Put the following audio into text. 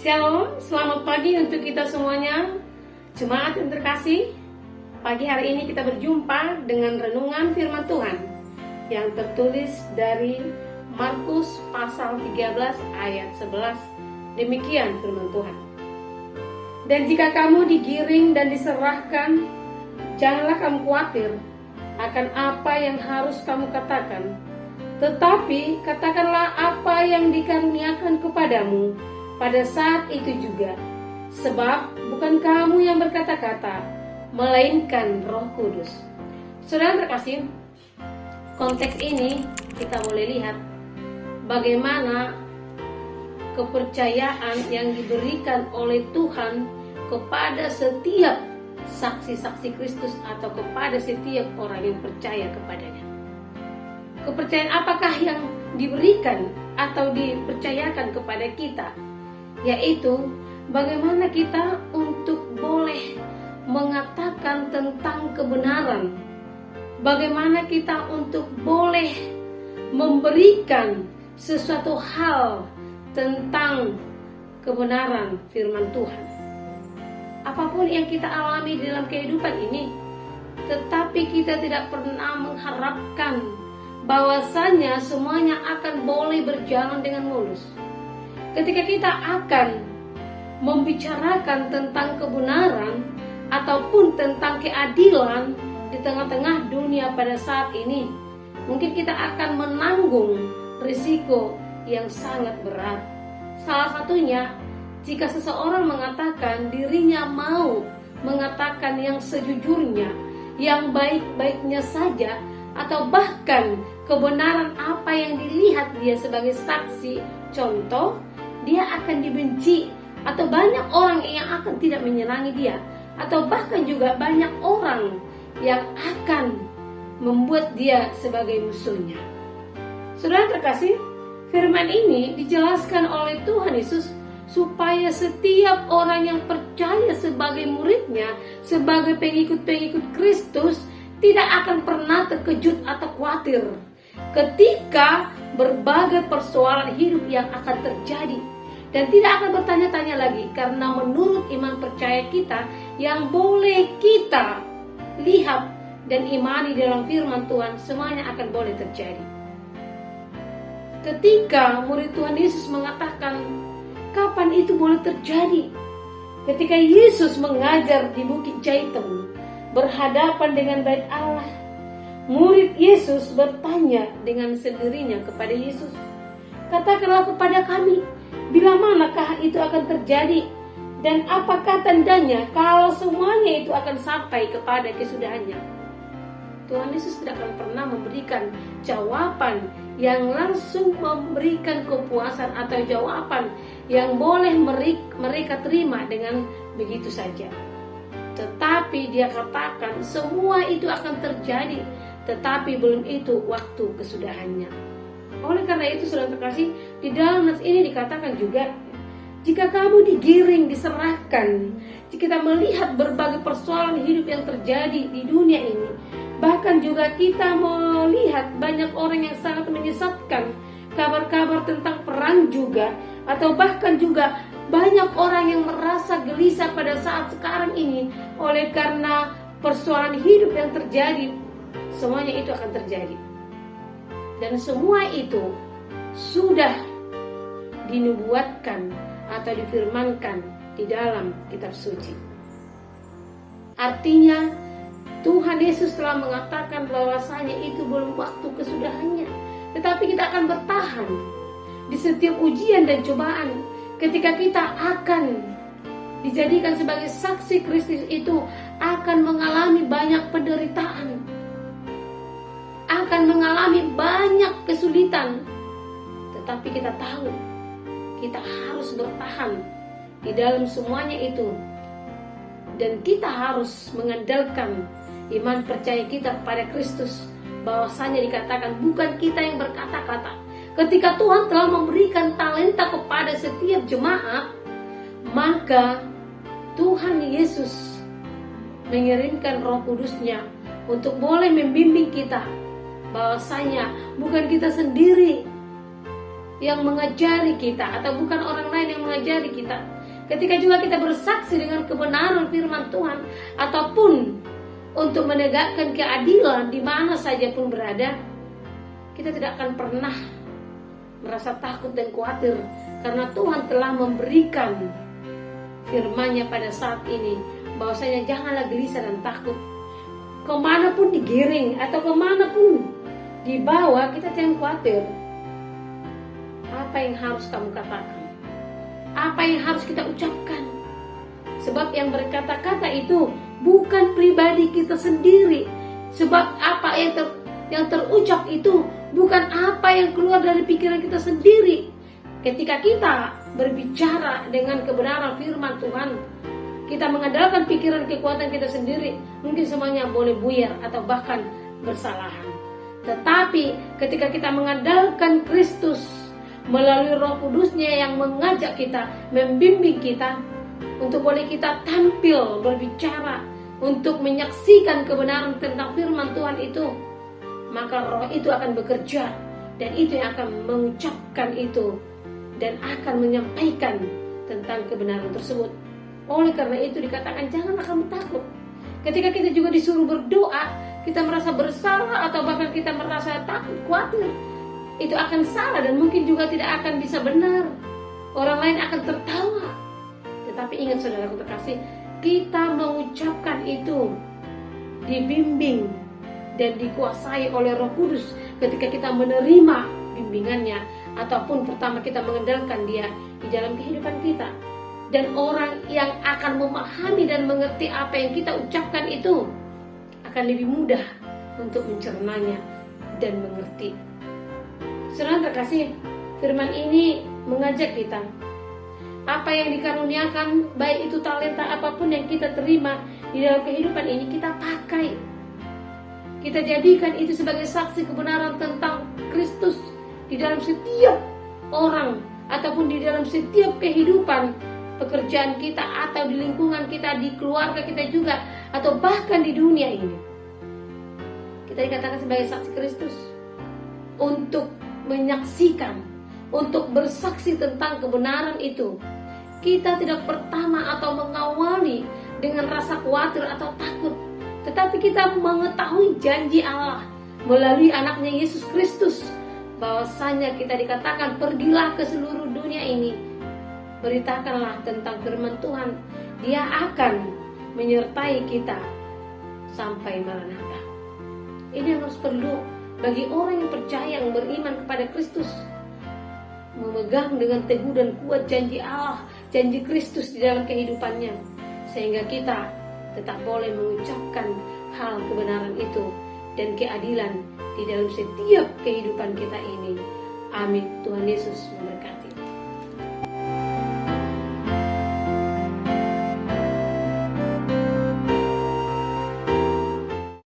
Shalom, selamat pagi untuk kita semuanya, jemaat yang terkasih. Pagi hari ini kita berjumpa dengan renungan firman Tuhan yang tertulis dari Markus pasal 13 ayat 11. Demikian firman Tuhan. Dan jika kamu digiring dan diserahkan, janganlah kamu khawatir akan apa yang harus kamu katakan, tetapi katakanlah apa yang dikaruniakan kepadamu pada saat itu juga, sebab bukan kamu yang berkata-kata, melainkan Roh Kudus. Saudara terkasih, konteks ini kita boleh lihat bagaimana kepercayaan yang diberikan oleh Tuhan kepada setiap saksi-saksi Kristus atau kepada setiap orang yang percaya kepadanya. Kepercayaan apakah yang diberikan atau dipercayakan kepada kita? Yaitu bagaimana kita untuk boleh mengatakan tentang kebenaran, bagaimana kita untuk boleh memberikan sesuatu hal tentang kebenaran firman Tuhan. Apapun yang kita alami dalam kehidupan ini, tetapi kita tidak pernah mengharapkan bahwasanya semuanya akan boleh berjalan dengan mulus. Ketika kita akan membicarakan tentang kebenaran ataupun tentang keadilan di tengah-tengah dunia pada saat ini, mungkin kita akan menanggung risiko yang sangat berat. Salah satunya, jika seseorang mengatakan dirinya mau mengatakan yang sejujurnya, yang baik-baiknya saja, atau bahkan kebenaran apa yang dilihat dia sebagai saksi, contoh, dia akan dibenci, atau banyak orang yang akan tidak menyenangi dia, atau bahkan juga banyak orang yang akan membuat dia sebagai musuhnya. Saudara terkasih, firman ini dijelaskan oleh Tuhan Yesus supaya setiap orang yang percaya sebagai muridnya, sebagai pengikut-pengikut Kristus, tidak akan pernah terkejut atau khawatir ketika berbagai persoalan hidup yang akan terjadi, dan tidak akan bertanya-tanya lagi, karena menurut iman percaya kita yang boleh kita lihat dan imani dalam firman Tuhan, semuanya akan boleh terjadi. Ketika murid Tuhan Yesus mengatakan, kapan itu boleh terjadi? Ketika Yesus mengajar di Bukit Zaitun berhadapan dengan Bait Allah, murid Yesus bertanya dengan sendirinya kepada Yesus, katakanlah kepada kami, bila manakah itu akan terjadi, dan apakah tandanya kalau semuanya itu akan sampai kepada kesudahannya? Tuhan Yesus tidak akan pernah memberikan jawaban yang langsung memberikan kepuasan atau jawaban yang boleh mereka terima dengan begitu saja. Tetapi dia katakan semua itu akan terjadi, tetapi belum itu waktu kesudahannya. Oleh karena itu, saudara terkasih, di dalam nas ini dikatakan juga, jika kamu digiring, diserahkan, jika kita melihat berbagai persoalan hidup yang terjadi di dunia ini, bahkan juga kita melihat banyak orang yang sangat menyesatkan, kabar-kabar tentang perang juga, atau bahkan juga banyak orang yang merasa gelisah pada saat sekarang ini oleh karena persoalan hidup yang terjadi. Semuanya itu akan terjadi, dan semua itu sudah dinubuatkan atau difirmankan di dalam kitab suci. Artinya Tuhan Yesus telah mengatakan bahwasanya itu belum waktu kesudahannya, tetapi kita akan bertahan di setiap ujian dan cobaan. Ketika kita akan dijadikan sebagai saksi Kristus, itu akan mengalami banyak penderitaan, akan mengalami banyak kesulitan, tetapi kita tahu kita harus bertahan di dalam semuanya itu, dan kita harus mengandalkan iman percaya kita kepada Kristus, bahwasanya dikatakan bukan kita yang berkata-kata. Ketika Tuhan telah memberikan talenta kepada setiap jemaat, maka Tuhan Yesus mengirimkan Roh Kudus-Nya untuk boleh membimbing kita, bahwasanya bukan kita sendiri yang mengajari kita atau bukan orang lain yang mengajari kita. Ketika juga kita bersaksi dengan kebenaran firman Tuhan ataupun untuk menegakkan keadilan di mana saja pun berada, kita tidak akan pernah merasa takut dan khawatir karena Tuhan telah memberikan firman-Nya pada saat ini bahwasanya janganlah gelisah dan takut. Kemanapun digiring atau kemanapun dibawa, kita jangan khawatir. Apa yang harus kamu katakan? Apa yang harus kita ucapkan? Sebab yang berkata-kata itu bukan pribadi kita sendiri. Sebab apa yang terucap itu bukan apa yang keluar dari pikiran kita sendiri. Ketika kita berbicara dengan kebenaran firman Tuhan, kita mengandalkan pikiran kekuatan kita sendiri, mungkin semuanya boleh buyar atau bahkan bersalahan. Tetapi ketika kita mengandalkan Kristus melalui Roh Kudus-Nya yang mengajak kita, membimbing kita untuk boleh kita tampil berbicara, untuk menyaksikan kebenaran tentang firman Tuhan itu, maka Roh itu akan bekerja dan itu yang akan mengucapkan itu dan akan menyampaikan tentang kebenaran tersebut. Oleh karena itu dikatakan janganlah kamu takut. Ketika kita juga disuruh berdoa, kita merasa bersalah atau bahkan kita merasa takut, khawatir, itu akan salah dan mungkin juga tidak akan bisa benar. Orang lain akan tertawa. Tetapi ingat saudaraku terkasih, kita mengucapkan itu dibimbing dan dikuasai oleh Roh Kudus ketika kita menerima bimbingannya ataupun pertama kita mengandalkan Dia di dalam kehidupan kita. Dan orang yang akan memahami dan mengerti apa yang kita ucapkan itu akan lebih mudah untuk mencernanya dan mengerti. Saudara terkasih, firman ini mengajak kita, apa yang dikaruniakan, baik itu talenta apapun yang kita terima di dalam kehidupan ini, kita pakai. Kita jadikan itu sebagai saksi kebenaran tentang Kristus di dalam setiap orang ataupun di dalam setiap kehidupan pekerjaan kita atau di lingkungan kita, di keluarga kita juga, atau bahkan di dunia ini. Kita dikatakan sebagai saksi Kristus untuk menyaksikan, untuk bersaksi tentang kebenaran itu. Kita tidak pertama atau mengawali dengan rasa khawatir atau takut, tetapi kita mengetahui janji Allah melalui anaknya Yesus Kristus, bahwasanya kita dikatakan pergilah ke seluruh dunia ini, beritakanlah tentang firman Tuhan. Dia akan menyertai kita sampai Maranatha. Ini yang harus perlu bagi orang yang percaya, yang beriman kepada Kristus, memegang dengan teguh dan kuat janji Allah, janji Kristus di dalam kehidupannya, sehingga kita tetap boleh mengucapkan hal kebenaran itu dan keadilan di dalam setiap kehidupan kita ini. Amin. Tuhan Yesus memberkati.